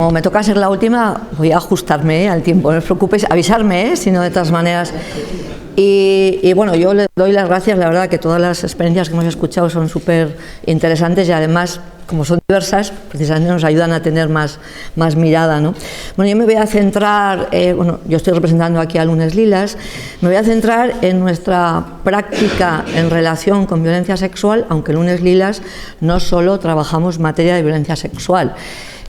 Como me toca ser la última, voy a ajustarme al tiempo, no os preocupéis, avisarme, si no, de todas maneras. Y bueno, yo le doy las gracias, la verdad que todas las experiencias que hemos escuchado son súper interesantes y además, como son diversas, precisamente nos ayudan a tener más mirada, ¿no? Bueno, yo me voy a centrar, yo estoy representando aquí a Lunes Lilas, me voy a centrar en nuestra práctica en relación con violencia sexual, aunque Lunes Lilas no solo trabajamos materia de violencia sexual.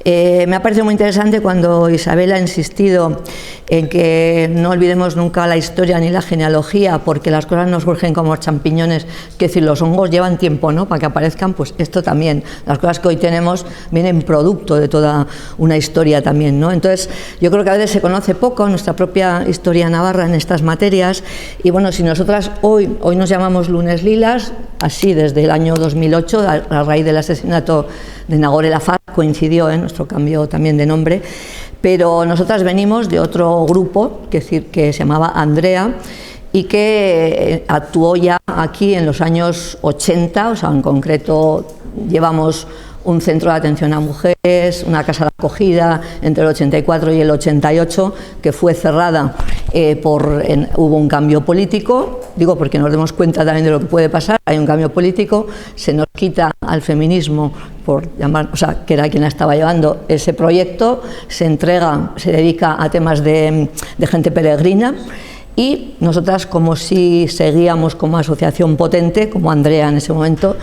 Me ha parecido muy interesante cuando Isabel ha insistido en que no olvidemos nunca la historia ni la genealogía, porque las cosas no surgen como champiñones, que decir, los hongos llevan tiempo, ¿no?, para que aparezcan, pues esto también, las cosas que hoy tenemos vienen producto de toda una historia también, ¿no? Entonces, yo creo que a veces se conoce poco nuestra propia historia navarra en estas materias, y bueno, si nosotras hoy nos llamamos Lunes Lilas, así desde el año 2008, a raíz del asesinato de Nagore Laffat, coincidió en nuestro cambio también de nombre, pero nosotras venimos de otro grupo, que se llamaba Andrea, y que actuó ya aquí en los años 80, o sea, en concreto llevamos un centro de atención a mujeres, una casa de acogida entre el 84 y el 88, que fue cerrada hubo un cambio político, digo porque nos demos cuenta también de lo que puede pasar, hay un cambio político, se nos quita al feminismo, que era quien la estaba llevando ese proyecto, se dedica a temas de gente peregrina, y nosotras, como si seguíamos como asociación potente, como Andrea en ese momento,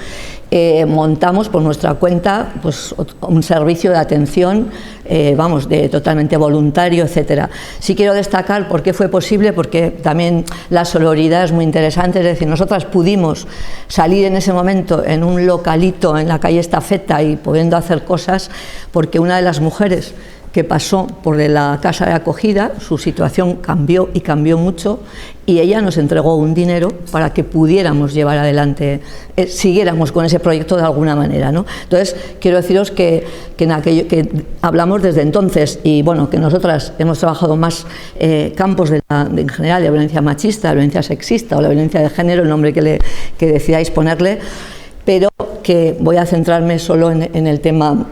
montamos por nuestra cuenta pues un servicio de atención, totalmente voluntario, etcétera. Sí quiero destacar por qué fue posible, porque también la sororidad es muy interesante, es decir, nosotras pudimos salir en ese momento en un localito en la calle Estafeta y pudiendo hacer cosas, porque una de las mujeres que pasó por la casa de acogida, su situación cambió y cambió mucho, y ella nos entregó un dinero para que pudiéramos llevar adelante, siguiéramos con ese proyecto de alguna manera, ¿no? Entonces, quiero deciros que hablamos desde entonces, y bueno, que nosotras hemos trabajado más campos en general de violencia machista, violencia sexista o la violencia de género, el nombre que decidáis ponerle, pero que voy a centrarme solo en el tema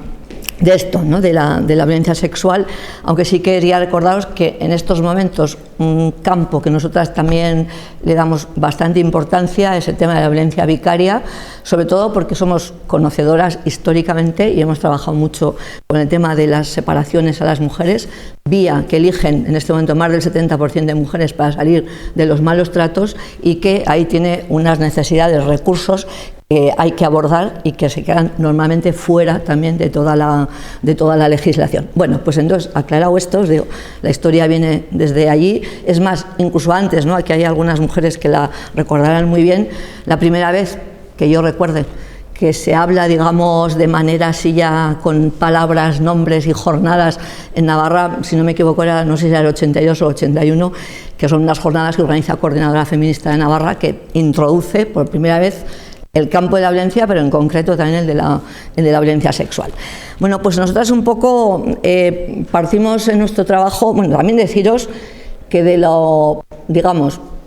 de esto, ¿no?, de la violencia sexual, aunque sí quería recordaros que en estos momentos un campo que nosotras también le damos bastante importancia es el tema de la violencia vicaria, sobre todo porque somos conocedoras históricamente y hemos trabajado mucho con el tema de las separaciones a las mujeres, vía que eligen en este momento más del 70% de mujeres para salir de los malos tratos, y que ahí tiene unas necesidades, recursos que hay que abordar y que se quedan normalmente fuera también de toda la legislación. Bueno, pues entonces, aclarado esto, os digo, la historia viene desde allí, es más, incluso antes, ¿no? Aquí hay algunas mujeres que la recordarán muy bien, la primera vez que yo recuerde que se habla, digamos, de manera así ya con palabras, nombres y jornadas en Navarra, si no me equivoco era, no sé si era el 82 o 81, que son unas jornadas que organiza Coordinadora Feminista de Navarra, que introduce por primera vez el campo de la violencia, pero en concreto también el de la violencia sexual. Bueno, pues nosotras un poco partimos en nuestro trabajo, bueno, también deciros que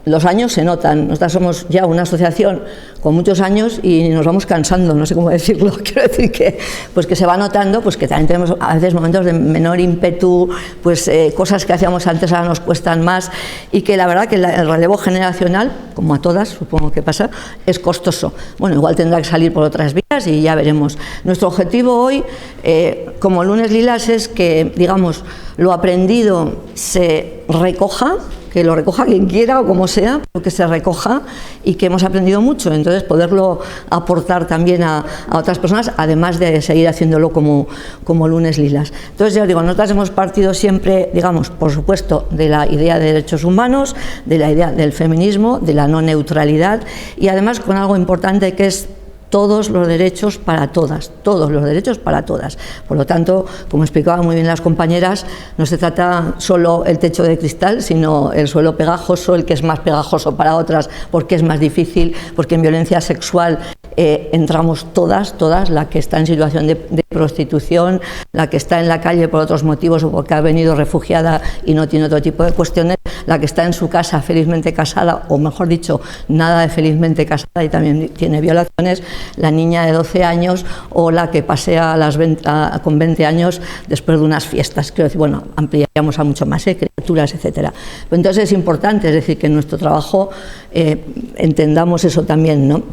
los años se notan. Nosotras somos ya una asociación con muchos años y nos vamos cansando, no sé cómo decirlo, quiero decir que se va notando, pues que también tenemos a veces momentos de menor ímpetu, pues cosas que hacíamos antes ahora nos cuestan más, y que la verdad que el relevo generacional, como a todas supongo que pasa, es costoso. Bueno, igual tendrá que salir por otras vías y ya veremos. Nuestro objetivo hoy, como Lunes Lilas, es que, digamos, lo aprendido se recoja, que lo recoja quien quiera o como sea, pero que se recoja, y que hemos aprendido mucho, entonces poderlo aportar también a otras personas, además de seguir haciéndolo como Lunes Lilas. Entonces, ya os digo, nosotras hemos partido siempre, digamos, por supuesto, de la idea de derechos humanos, de la idea del feminismo, de la no neutralidad, y además con algo importante que es todos los derechos para todas, todos los derechos para todas. Por lo tanto, como explicaban muy bien las compañeras, no se trata solo el techo de cristal, sino el suelo pegajoso, el que es más pegajoso para otras porque es más difícil, porque en violencia sexual entramos todas, la que está en situación de prostitución, la que está en la calle por otros motivos o porque ha venido refugiada y no tiene otro tipo de cuestiones, la que está en su casa felizmente casada, o mejor dicho, nada de felizmente casada y también tiene violaciones, la niña de 12 años o la que pasea con 20 años después de unas fiestas. Quiero decir, bueno, ampliaríamos a mucho más, criaturas, etcétera. Entonces es importante, es decir, que en nuestro trabajo entendamos eso también, ¿no?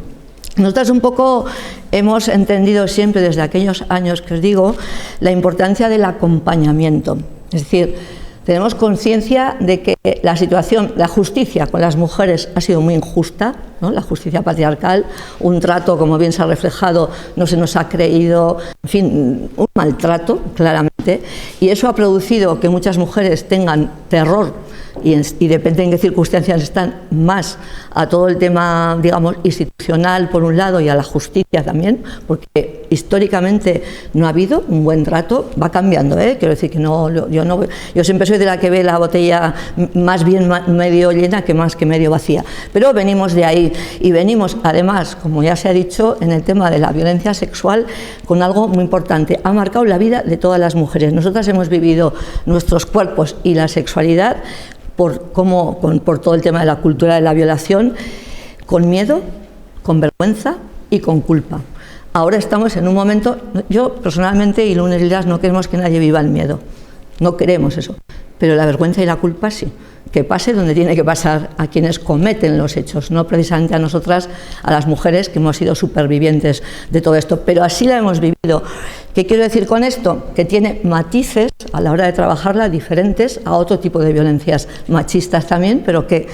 Nosotras un poco hemos entendido siempre desde aquellos años que os digo la importancia del acompañamiento, es decir, tenemos conciencia de que la situación, la justicia con las mujeres ha sido muy injusta, ¿no? La justicia patriarcal, un trato, como bien se ha reflejado, no se nos ha creído, en fin, un maltrato, claramente, y eso ha producido que muchas mujeres tengan terror y depende en qué circunstancias están, más a todo el tema, digamos, institucional por un lado y a la justicia también, porque históricamente no ha habido un buen trato, va cambiando, quiero decir que yo siempre soy de la que ve la botella más bien medio llena que más que medio vacía, pero venimos de ahí y venimos además, como ya se ha dicho, en el tema de la violencia sexual con algo muy importante, ha marcado la vida de todas las mujeres. Nosotras hemos vivido nuestros cuerpos y la sexualidad por todo el tema de la cultura de la violación, con miedo, con vergüenza y con culpa. Ahora estamos en un momento, yo personalmente y Lunes Lilas no queremos que nadie viva el miedo, no queremos eso, pero la vergüenza y la culpa sí, que pase donde tiene que pasar a quienes cometen los hechos, no precisamente a nosotras, a las mujeres que hemos sido supervivientes de todo esto, pero así la hemos vivido. ¿Qué quiero decir con esto? Que tiene matices a la hora de trabajarla diferentes a otro tipo de violencias machistas también, pero que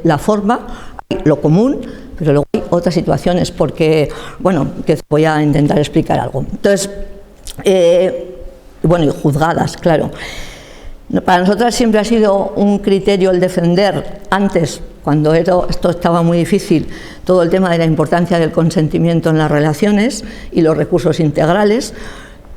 la forma, hay lo común, pero luego hay otras situaciones, porque, bueno, que voy a intentar explicar algo. Entonces, bueno, y juzgadas, claro. Para nosotras siempre ha sido un criterio el defender antes, cuando esto estaba muy difícil, todo el tema de la importancia del consentimiento en las relaciones y los recursos integrales,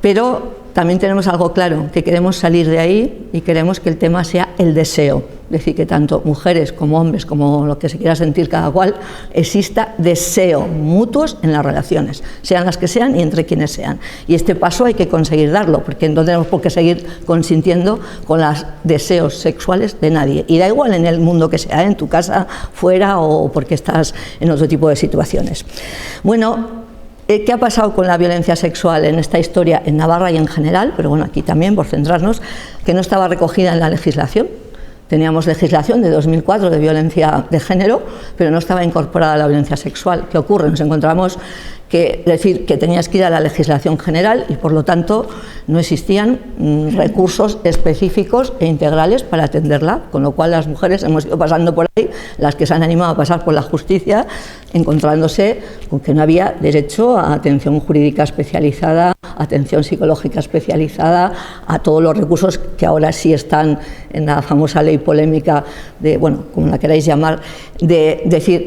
pero también tenemos algo claro, que queremos salir de ahí y queremos que el tema sea el deseo, es decir, que tanto mujeres como hombres, como lo que se quiera sentir cada cual, exista deseo mutuos en las relaciones, sean las que sean y entre quienes sean. Y este paso hay que conseguir darlo, porque no tenemos por qué seguir consintiendo con los deseos sexuales de nadie. Y da igual en el mundo que sea, en tu casa, fuera o porque estás en otro tipo de situaciones. Bueno, ¿qué ha pasado con la violencia sexual en esta historia en Navarra y en general? Pero bueno, aquí también, por centrarnos, que no estaba recogida en la legislación. Teníamos legislación de 2004 de violencia de género, pero no estaba incorporada la violencia sexual. ¿Qué ocurre? Nos encontramos que tenías que ir a la legislación general y por lo tanto no existían recursos específicos e integrales para atenderla, con lo cual las mujeres hemos ido pasando por ahí, las que se han animado a pasar por la justicia, encontrándose con que no había derecho a atención jurídica especializada, atención psicológica especializada, a todos los recursos que ahora sí están en la famosa ley polémica de, bueno, como la queráis llamar, de decir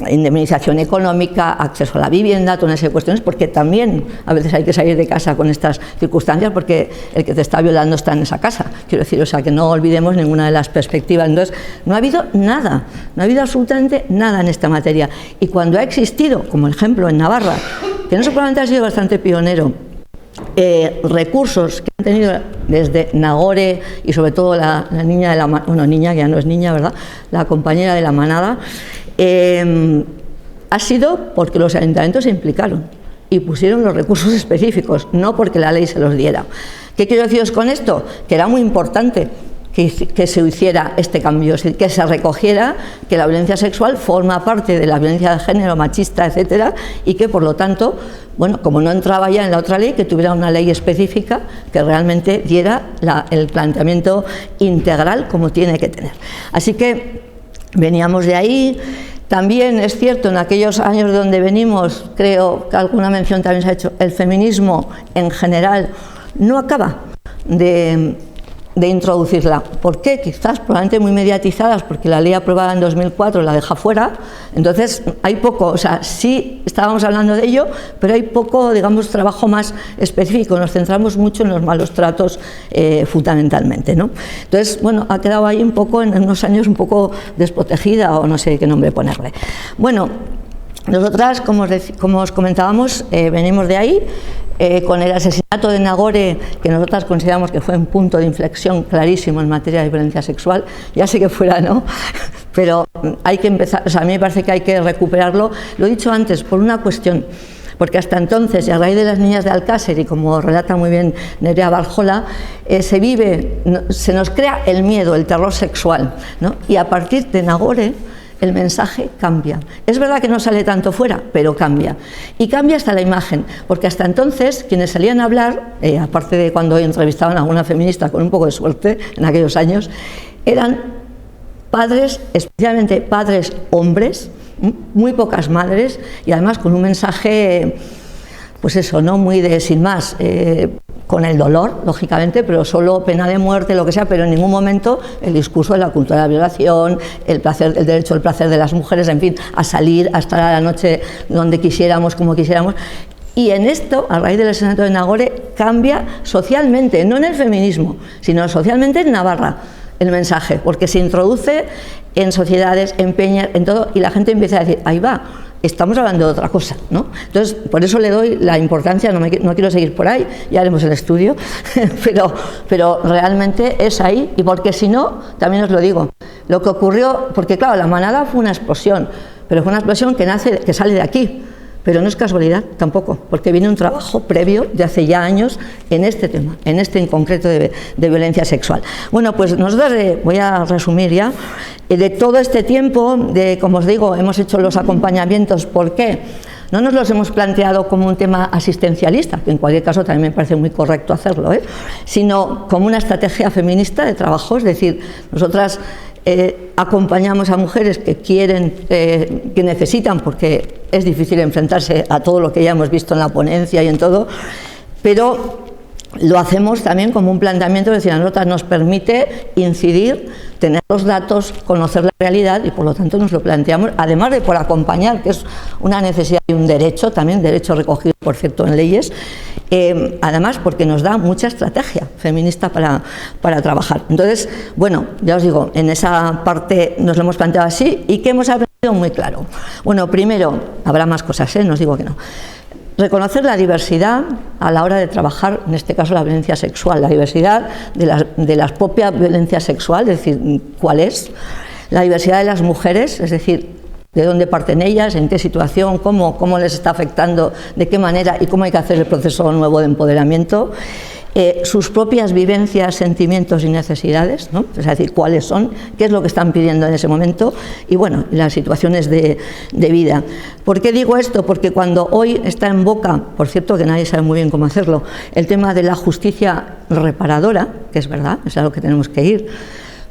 indemnización económica, acceso a la vivienda, todas esas cuestiones, porque también a veces hay que salir de casa con estas circunstancias porque el que te está violando está en esa casa, quiero decir, o sea, que no olvidemos ninguna de las perspectivas. Entonces, no ha habido nada, no ha habido absolutamente nada en esta materia, y cuando ha existido, como ejemplo en Navarra, que no solamente ha sido bastante pionero, recursos que han tenido desde Nagore y sobre todo la niña de la, bueno, niña que ya no es niña, ¿verdad?, la compañera de la manada, ha sido porque los ayuntamientos se implicaron y pusieron los recursos específicos, no porque la ley se los diera. ¿Qué quiero deciros con esto? Que era muy importante que se hiciera este cambio, que se recogiera que la violencia sexual forma parte de la violencia de género, machista, etcétera, y que por lo tanto, bueno, como no entraba ya en la otra ley, que tuviera una ley específica que realmente diera el planteamiento integral como tiene que tener. Así que veníamos de ahí. También es cierto, en aquellos años de donde venimos, creo que alguna mención también se ha hecho, el feminismo en general no acaba de introducirla. ¿Por qué? Quizás probablemente muy mediatizadas, porque la ley aprobada en 2004 la deja fuera, entonces hay poco, o sea, sí estábamos hablando de ello, pero hay poco, digamos, trabajo más específico, nos centramos mucho en los malos tratos fundamentalmente, ¿no? Entonces, bueno, ha quedado ahí un poco, en unos años, un poco desprotegida, o no sé qué nombre ponerle. Bueno, nosotras, como os comentábamos, venimos de ahí. con el asesinato de Nagore, que nosotras consideramos que fue un punto de inflexión clarísimo en materia de violencia sexual, ya sé que fuera, ¿no? Pero hay que empezar, o sea, a mí me parece que hay que recuperarlo. Lo he dicho antes, por una cuestión, porque hasta entonces, y a raíz de las niñas de Alcácer, y como relata muy bien Nerea Barjola, se nos crea el miedo, el terror sexual, ¿no? Y a partir de Nagore, el mensaje cambia. Es verdad que no sale tanto fuera, pero cambia. Y cambia hasta la imagen, porque hasta entonces quienes salían a hablar, aparte de cuando entrevistaban a alguna feminista con un poco de suerte en aquellos años, eran padres, especialmente padres hombres, muy pocas madres, y además con un mensaje, pues eso, no muy de sin más, con el dolor, lógicamente, pero solo pena de muerte, lo que sea, pero en ningún momento el discurso de la cultura de la violación, el derecho al placer de las mujeres, en fin, a salir, a estar a la noche donde quisiéramos, como quisiéramos. Y en esto, a raíz del asesinato de Nagore, cambia socialmente, no en el feminismo, sino socialmente en Navarra, el mensaje, porque se introduce en sociedades, en peñas, en todo, y la gente empieza a decir, ahí va, estamos hablando de otra cosa, ¿no? Entonces, por eso le doy la importancia, no quiero seguir por ahí, ya haremos el estudio, pero realmente es ahí, y porque si no, también os lo digo, lo que ocurrió, porque claro, la manada fue una explosión, pero fue una explosión que sale de aquí, pero no es casualidad tampoco, porque viene un trabajo previo de hace ya años en este tema, en este en concreto de violencia sexual. Bueno, pues nosotros, voy a resumir ya, de todo este tiempo, como os digo, hemos hecho los acompañamientos. ¿Por qué? No nos los hemos planteado como un tema asistencialista, que en cualquier caso también me parece muy correcto hacerlo, sino como una estrategia feminista de trabajo, es decir, nosotras acompañamos a mujeres que quieren, que necesitan, porque es difícil enfrentarse a todo lo que ya hemos visto en la ponencia y en todo, pero lo hacemos también como un planteamiento, es decir, a nosotras nos permite incidir, tener los datos, conocer la realidad, y por lo tanto nos lo planteamos, además de por acompañar, que es una necesidad y un derecho, también derecho recogido, por cierto, en leyes, además porque nos da mucha estrategia feminista para trabajar. Entonces, bueno, ya os digo, en esa parte nos lo hemos planteado así, y que hemos aprendido muy claro. Bueno, primero, habrá más cosas, no os digo que no. Reconocer la diversidad a la hora de trabajar, en este caso la violencia sexual, la diversidad de la propia violencia sexual, es decir, cuál es, la diversidad de las mujeres, es decir, de dónde parten ellas, en qué situación, cómo les está afectando, de qué manera y cómo hay que hacer el proceso nuevo de empoderamiento, sus propias vivencias, sentimientos y necesidades, ¿no? Es decir, cuáles son, qué es lo que están pidiendo en ese momento, y bueno, las situaciones de vida. ¿Por qué digo esto? Porque cuando hoy está en boca, por cierto que nadie sabe muy bien cómo hacerlo, el tema de la justicia reparadora, que es verdad, es a lo que tenemos que ir,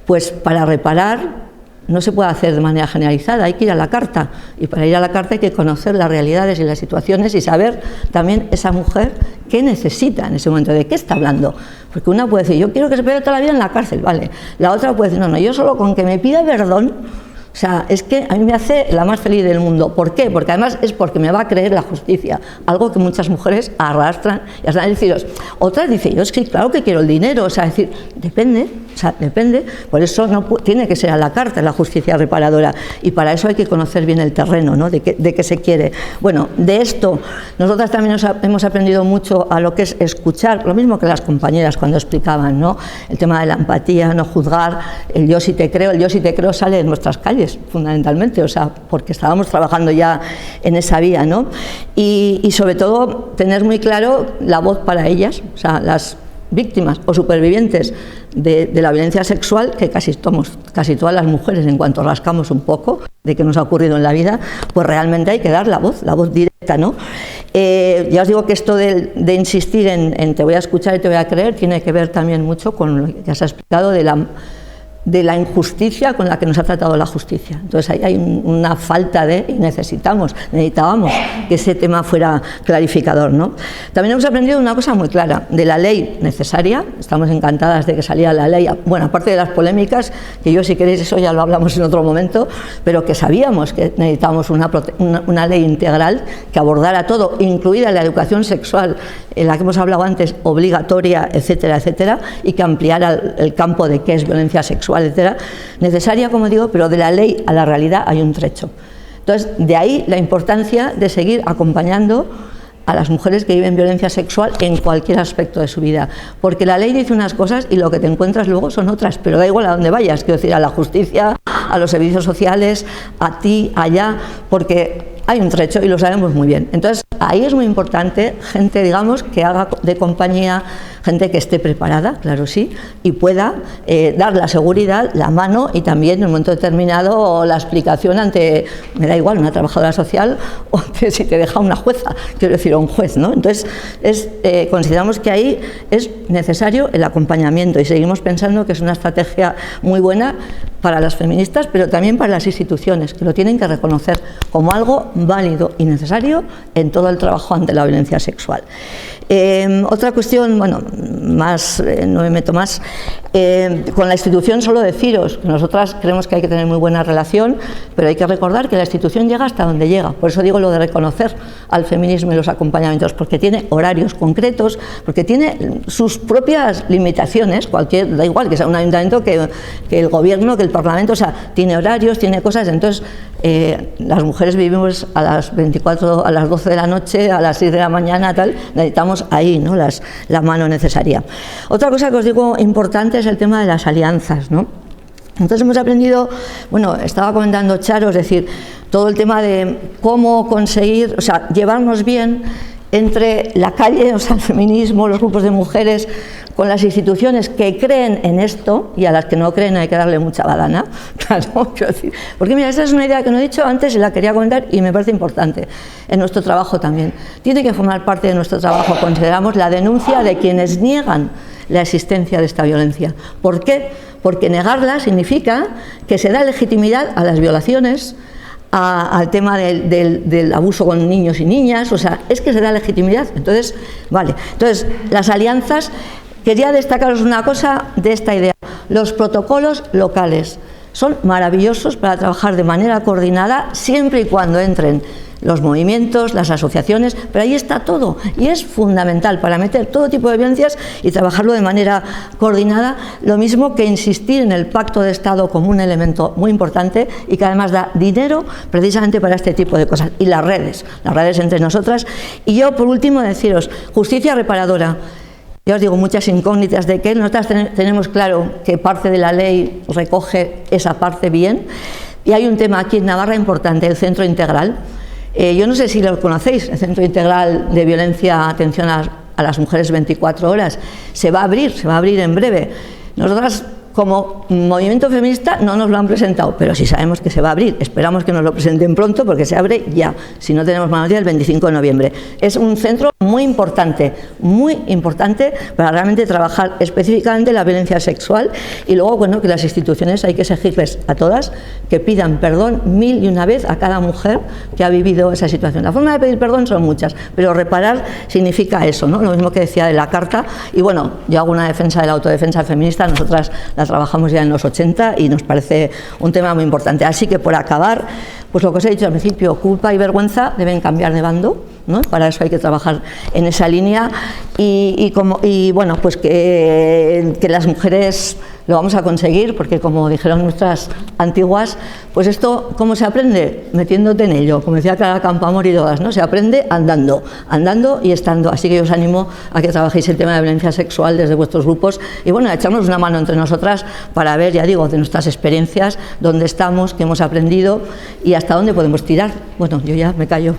pues para reparar no se puede hacer de manera generalizada, hay que ir a la carta, y para ir a la carta hay que conocer las realidades y las situaciones y saber también esa mujer qué necesita en ese momento, de qué está hablando, porque una puede decir, yo quiero que se pegue toda la vida en la cárcel, vale, la otra puede decir, no, yo solo con que me pida perdón, o sea, es que a mí me hace la más feliz del mundo. ¿Por qué? Porque además es porque me va a creer la justicia, algo que muchas mujeres arrastran y hasta deciros. Otras dicen, yo es que claro que quiero el dinero, o sea, decir, depende, por eso no tiene que ser a la carta la justicia reparadora, y para eso hay que conocer bien el terreno, ¿no? De qué se quiere. Bueno, de esto nosotras también hemos aprendido mucho a lo que es escuchar, lo mismo que las compañeras cuando explicaban, ¿no? El tema de la empatía, no juzgar, el yo sí te creo sale de nuestras calles, fundamentalmente, o sea, porque estábamos trabajando ya en esa vía, ¿no? Y sobre todo tener muy claro la voz para ellas, o sea, las víctimas o supervivientes de la violencia sexual, que casi todas las mujeres, en cuanto rascamos un poco de qué nos ha ocurrido en la vida, pues realmente hay que dar la voz directa, ¿no? Ya os digo que esto de insistir en te voy a escuchar y te voy a creer tiene que ver también mucho con lo que ya se ha explicado de la injusticia con la que nos ha tratado la justicia. Entonces ahí hay una falta y necesitábamos que ese tema fuera clarificador, ¿no? También hemos aprendido una cosa muy clara, de la ley necesaria, estamos encantadas de que saliera la ley, bueno, aparte de las polémicas, que yo si queréis eso ya lo hablamos en otro momento, pero que sabíamos que necesitábamos una ley integral que abordara todo, incluida la educación sexual, en la que hemos hablado antes, obligatoria, etcétera, etcétera, y que ampliara el campo de qué es violencia sexual, etcétera, necesaria, como digo, pero de la ley a la realidad hay un trecho. Entonces, de ahí la importancia de seguir acompañando a las mujeres que viven violencia sexual en cualquier aspecto de su vida, porque la ley dice unas cosas y lo que te encuentras luego son otras, pero da igual a dónde vayas, quiero decir, a la justicia, a los servicios sociales, a ti, allá, porque hay un trecho y lo sabemos muy bien. Entonces, ahí es muy importante gente, digamos, que haga de compañía, gente que esté preparada, claro sí, y pueda dar la seguridad, la mano y también en un momento determinado la explicación ante, me da igual, una trabajadora social o que si te deja una jueza, quiero decir, o un juez, ¿no? Entonces, consideramos que ahí es necesario el acompañamiento y seguimos pensando que es una estrategia muy buena para las feministas, pero también para las instituciones, que lo tienen que reconocer como algo válido y necesario en todo el trabajo ante la violencia sexual. Otra cuestión, bueno, más, no me meto más, con la institución solo deciros que nosotras creemos que hay que tener muy buena relación, pero hay que recordar que la institución llega hasta donde llega, por eso digo lo de reconocer al feminismo y los acompañamientos, porque tiene horarios concretos, porque tiene sus propias limitaciones, da igual que sea un ayuntamiento, que el gobierno, que el parlamento, o sea, tiene horarios, tiene cosas, entonces las mujeres vivimos a las 24, a las 12 de la noche, a las 6 de la mañana, tal, necesitamos ahí, ¿no?, la mano necesaria. Otra cosa que os digo importante es el tema de las alianzas, ¿no? Entonces hemos aprendido, bueno, estaba comentando Charo, es decir, todo el tema de cómo conseguir, o sea, llevarnos bien entre la calle, o sea, el feminismo, los grupos de mujeres, con las instituciones que creen en esto, y a las que no creen hay que darle mucha badana, claro, quiero decir, porque mira, esta es una idea que no he dicho antes y la quería comentar y me parece importante en nuestro trabajo también. Tiene que formar parte de nuestro trabajo, consideramos, la denuncia de quienes niegan la existencia de esta violencia. ¿Por qué? Porque negarla significa que se da legitimidad a las violaciones, al tema del abuso con niños y niñas, o sea, es que se da legitimidad. Entonces, vale, entonces las alianzas, quería destacaros una cosa de esta idea, los protocolos locales son maravillosos para trabajar de manera coordinada siempre y cuando entren los movimientos, las asociaciones, pero ahí está todo y es fundamental para meter todo tipo de violencias y trabajarlo de manera coordinada, lo mismo que insistir en el pacto de Estado como un elemento muy importante y que además da dinero precisamente para este tipo de cosas, y las redes entre nosotras. Y yo, por último, deciros, justicia reparadora. Ya os digo, muchas incógnitas de que nosotras tenemos claro que parte de la ley recoge esa parte bien, y hay un tema aquí en Navarra importante, el Centro Integral. Yo no sé si lo conocéis, el Centro Integral de Violencia, Atención a las Mujeres 24 horas, se va a abrir en breve. Nosotras, como movimiento feminista, no nos lo han presentado, pero sí sabemos que se va a abrir. Esperamos que nos lo presenten pronto porque se abre ya, si no tenemos más noticias, el 25 de noviembre. Es un centro muy importante para realmente trabajar específicamente la violencia sexual, y luego, bueno, que las instituciones hay que exigirles a todas que pidan perdón 1001 vez a cada mujer que ha vivido esa situación. La forma de pedir perdón son muchas, pero reparar significa eso, ¿no? Lo mismo que decía de la carta, y bueno, yo hago una defensa de la autodefensa feminista, nosotras la trabajamos ya en los 80 y nos parece un tema muy importante. Así que, por acabar, pues lo que os he dicho al principio, culpa y vergüenza deben cambiar de bando, ¿no? Para eso hay que trabajar en esa línea y bueno, pues que las mujeres lo vamos a conseguir, porque como dijeron nuestras antiguas, pues esto, ¿cómo se aprende? Metiéndote en ello, como decía Clara Campoamor y todas, ¿no? Se aprende andando y estando. Así que yo os animo a que trabajéis el tema de violencia sexual desde vuestros grupos y, bueno, a echarnos una mano entre nosotras para ver, ya digo, de nuestras experiencias, dónde estamos, qué hemos aprendido y hasta dónde podemos tirar. Bueno, yo ya me callo.